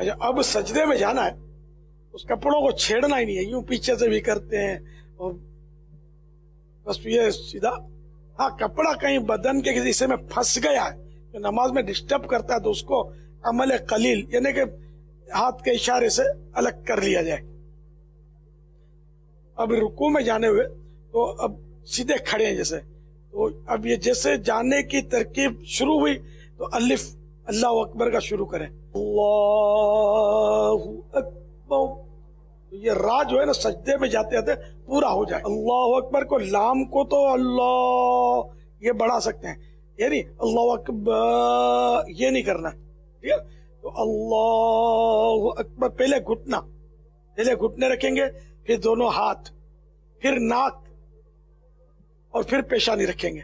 اچھا اب سجدے میں جانا ہے، اس کپڑوں کو چھیڑنا ہی نہیں ہے، یوں پیچھے سے بھی کرتے ہیں اور بس یہ سیدھا، ہاں کپڑا کہیں بدن کے کسی حصے میں پھنس گیا ہے جو نماز میں ڈسٹرب کرتا ہے تو اس کو عمل قلیل یعنی کہ ہاتھ کے اشارے سے الگ کر لیا جائے۔ اب رکوع میں جانے ہوئے تو اب سیدھے کھڑے ہیں جیسے، تو اب یہ جیسے جانے کی ترکیب شروع ہوئی تو الف اللہ اکبر کا شروع کریں، اللہ اکبر، یہ را جو ہے نا سجدے میں جاتے جاتے پورا ہو جائے۔ اللہ اکبر کو لام کو تو اللہ یہ بڑھا سکتے ہیں، یعنی اللہ اکبر یہ نہیں کرنا، ٹھیک ہے؟ تو اللہ اکبر، پہلے گھٹنے رکھیں گے، پھر دونوں ہاتھ، پھر ناک اور پھر پیشانی رکھیں گے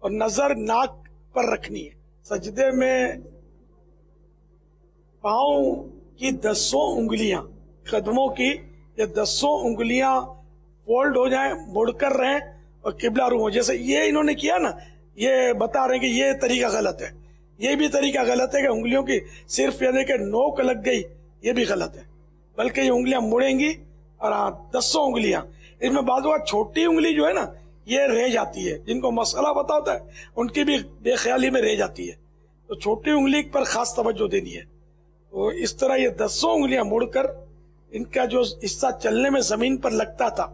اور نظر ناک پر رکھنی ہے۔ سجدے میں پاؤں کی 10 انگلیاں، قدموں کی یہ 10 انگلیاں فولڈ ہو جائیں، مڑ کر رہیں اور قبلہ رو ہو، جیسے یہ انہوں نے کیا نا، یہ بتا رہے ہیں کہ یہ طریقہ غلط ہے، یہ بھی طریقہ غلط ہے کہ انگلیوں کی صرف یعنی کہ نوک لگ گئی، یہ بھی غلط ہے، بلکہ یہ انگلیاں مڑیں گی اور 10 انگلیاں، اس میں بعض اوقات چھوٹی انگلی جو ہے نا یہ رہ جاتی ہے، جن کو مسئلہ پتا ہوتا ہے ان کی بھی بے خیالی میں رہ جاتی ہے، تو چھوٹی انگلی پر خاص توجہ دینی ہے۔ تو اس طرح یہ 10 انگلیاں مڑ کر، ان کا جو حصہ چلنے میں زمین پر لگتا تھا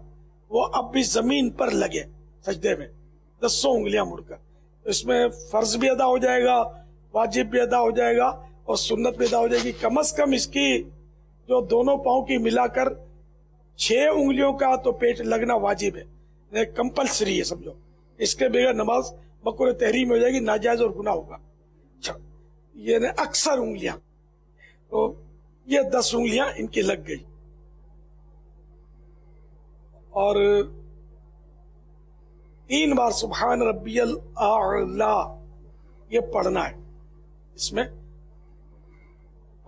وہ اب بھی زمین پر لگے سجدے میں، 10 انگلیاں مڑ کر، اس میں فرض بھی ادا ہو جائے گا، واجب بھی ادا ہو جائے گا اور سنت بھی ادا ہو جائے گی۔ کم از کم اس کی جو دونوں پاؤں کی ملا کر 6 انگلیوں کا تو پیٹ لگنا واجب ہے، کمپلسری ہے سمجھو، اس کے بغیر نماز مکروہ تحریم ہو جائے گی، ناجائز اور گناہ ہوگا۔ اچھا یہ اکثر انگلیاں، تو یہ 10 انگلیاں ان کی لگ گئی اور 3 بار سبحان ربی الاعلی یہ پڑھنا ہے، اس میں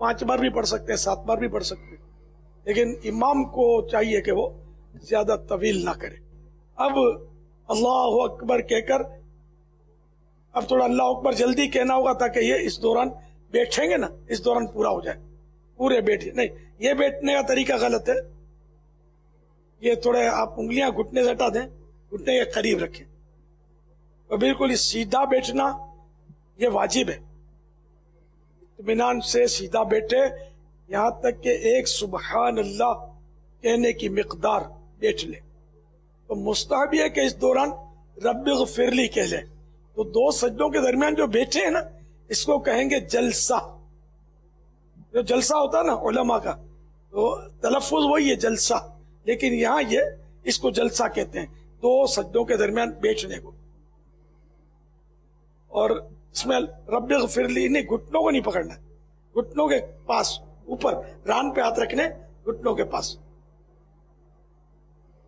5 بار بھی پڑھ سکتے ہیں، 7 بار بھی پڑھ سکتے ہیں، لیکن امام کو چاہیے کہ وہ زیادہ طویل نہ کرے۔ اب اللہ اکبر کہہ کر اب تھوڑا اللہ اکبر جلدی کہنا ہوگا تاکہ یہ اس دوران بیٹھیں گے نا، اس دوران پورا ہو جائے، پورے بیٹھے نہیں، یہ بیٹھنے کا طریقہ غلط ہے، یہ تھوڑے آپ انگلیاں گھٹنے سے ہٹا دیں، گھٹنے کے قریب رکھیں اور بالکل سیدھا بیٹھنا یہ واجب ہے، اطمینان سے سیدھا بیٹھے یہاں تک کہ ایک سبحان اللہ کہنے کی مقدار بیٹھ لے۔ تو مستحب ہے کہ اس دوران رب اغفر لی کہہ لیں، تو 2 سجدوں کے درمیان جو بیٹھے ہیں نا اس کو کہیں گے جلسہ، جو جلسہ ہوتا ہے نا علماء کا، تو تلفظ وہی ہے جلسہ، لیکن یہاں یہ اس کو جلسہ کہتے ہیں، 2 سجدوں کے درمیان بیٹھنے کو۔ اور اس میں رب اغفر لی نہیں، گھٹنوں کو نہیں پکڑنا ہے، گھٹنوں کے پاس اوپر ران پہ ہاتھ رکھنے، گھٹنوں کے پاس،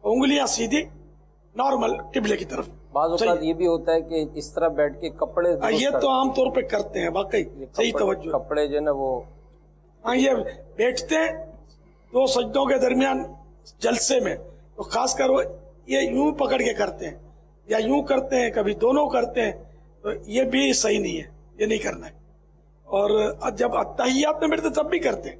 انگلیاں سیدھی نارمل قبلے کی طرف۔ بعض اوقات یہ بھی ہوتا ہے کہ اس طرح بیٹھ کے کپڑے، یہ تو عام طور پہ کرتے ہیں، واقعی صحیح توجہ، کپڑے جو ہے نا وہ، ہاں یہ بیٹھتے ہیں 2 سجدوں کے درمیان جلسے میں، تو خاص کر وہ یہ یوں پکڑ کے کرتے ہیں یا یوں کرتے ہیں، کبھی دونوں کرتے ہیں، تو یہ بھی صحیح نہیں ہے، یہ نہیں کرنا ہے۔ اور جب اتحیات میں بیٹھتے تب بھی کرتے ہیں،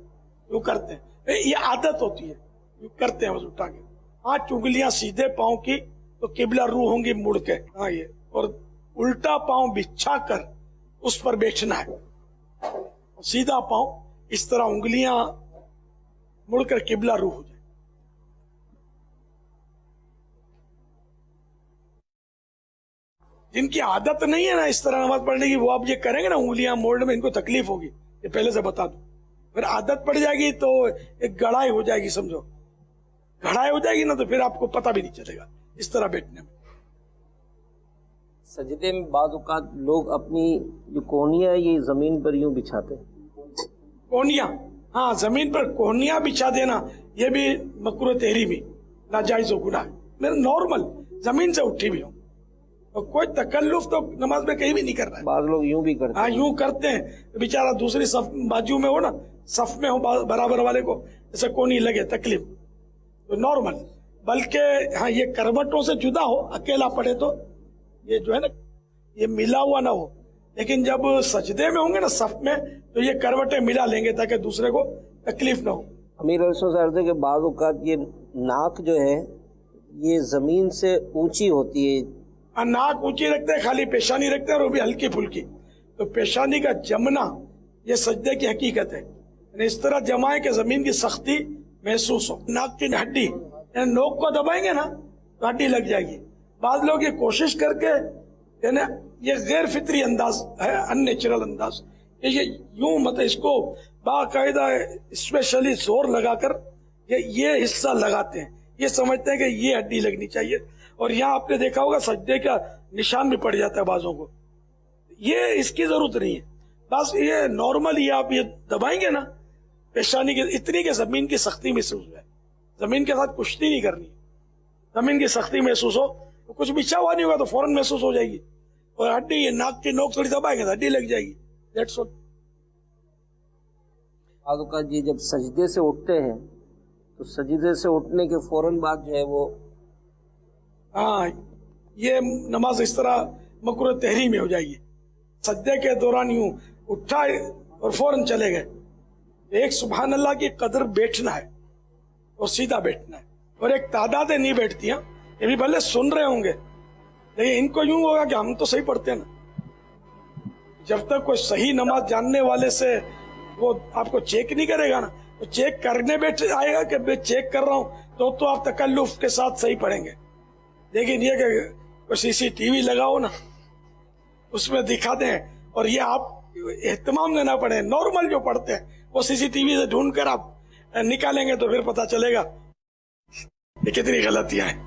یوں کرتے ہیں، یہ عادت ہوتی ہے، یوں کرتے ہیں، اٹھا کے 5 انگلیاں سیدھے پاؤں کی تو قبلہ رو ہوں گی مڑ کے، ہاں یہ، اور الٹا پاؤں بچھا کر اس پر بیٹھنا ہے، سیدھا پاؤں اس طرح انگلیاں مڑ کر قبلہ رو ہو جائے۔ جن کی عادت نہیں ہے نا اس طرح نماز پڑھنے کی، وہ اب یہ کریں گے نا انگلیاں موڑنے میں، ان کو تکلیف ہوگی، یہ پہلے سے بتا دوں، پھر عادت پڑ جائے گی تو ایک گڑھائی ہو جائے گی، سمجھو گڑھائی ہو جائے گی نا، تو پھر آپ کو پتہ بھی نہیں چلے گا اس طرح بیٹھنے میں۔ سجدے میں بعض اوقات لوگ اپنی جو کونیاں ہے یہ زمین پر یوں بچھاتے ہیں، کونیاں، ہاں زمین پر کونیاں بچھا دینا یہ بھی مکروہ تحریمی، ناجائز و گناہ ہے، میرا نارمل زمین سے اٹھی بھی ہوں، اور کوئی تکلف تو نماز میں کہیں بھی نہیں کر رہا ہے۔ بعض لوگ یوں بھی کرتے ہاں یوں کرتے ہیں، بیچارہ دوسری صف بازو میں ہو نا، صف میں ہو برابر والے کو جیسے کونی لگے، تکلیف تو نارمل، بلکہ ہاں یہ کروٹوں سے جدا ہو، اکیلا پڑے تو یہ جو ہے نا یہ ملا ہوا نہ ہو، لیکن جب سجدے میں ہوں گے نا صف میں تو یہ کروٹیں ملا لیں گے تاکہ دوسرے کو تکلیف نہ ہو. امیر علیہ صاحب کہ بعض اوقات یہ ناک جو ہے یہ زمین سے اونچی ہوتی ہے. ناک اونچی رکھتے ہیں, خالی پیشانی رکھتے ہیں اور وہ بھی ہلکی پھلکی. تو پیشانی کا جمنا یہ سجدے کی حقیقت ہے, یعنی اس طرح جمائیں کہ زمین کی سختی محسوس ہو. ناک کی ہڈی یعنی نوک کو دبائیں گے نا تو ہڈی لگ جائے گی. بعض لوگ یہ کوشش کر کے, یعنی یہ غیر فطری انداز ہے, ان نیچرل انداز, یہ یوں مطلب اس کو باقاعدہ اسپیشلی زور لگا کر یہ حصہ لگاتے ہیں, یہ سمجھتے ہیں کہ یہ ہڈی لگنی چاہیے. اور یہاں آپ نے دیکھا ہوگا سجدے کا نشان بھی پڑ جاتا ہے بعضوں کو. یہ اس کی ضرورت نہیں ہے, بس یہ نارمل یہ آپ یہ دبائیں گے نا پیشانی کی اتنی کہ زمین کی سختی محسوس ہے. زمین کے ساتھ کشتی نہیں کرنی, زمین کی سختی محسوس ہو, کچھ بچھا ہوا نہیں ہوگا تو فوراً محسوس ہو جائے گی. اور ہڈی یہ ناک کی نوک تھوڑی دبائیں گے تو ہڈی لگ جائے گی. That's all. بعض اوقات یہ جب سجدے سے اٹھتے ہیں تو سجدے سے اٹھنے کے فوراً بعد جو ہے وہ ہاں یہ نماز اس طرح مکروہ تحریم میں ہو جائے گی. سجدے کے دوران یوں اٹھا اور فوراً چلے گئے. ایک سبحان اللہ کی قدر بیٹھنا ہے اور سیدھا بیٹھنا ہے, اور ایک تعداد نہیں بیٹھتی ہیں, یہ بھی بھلے سن رہے ہوں گے لیکن ان کو یوں ہوگا کہ ہم تو صحیح پڑھتے ہیں نا. جب تک کوئی صحیح نماز جاننے والے سے وہ آپ کو چیک نہیں کرے گا نا, تو چیک کرنے بیٹھ آئے گا کہ میں چیک کر رہا ہوں تو آپ تکلف کے ساتھ صحیح پڑھیں گے. لیکن یہ کہ کوئی CCTV لگاؤ نا اس میں دکھا دیں اور یہ آپ اہتمام سے نہ پڑھیں, نارمل جو پڑھتے ہیں وہ CCTV سے ڈھونڈ کر آپ نکالیں گے تو پھر پتا چلے گا یہ کتنی غلطیاں ہیں.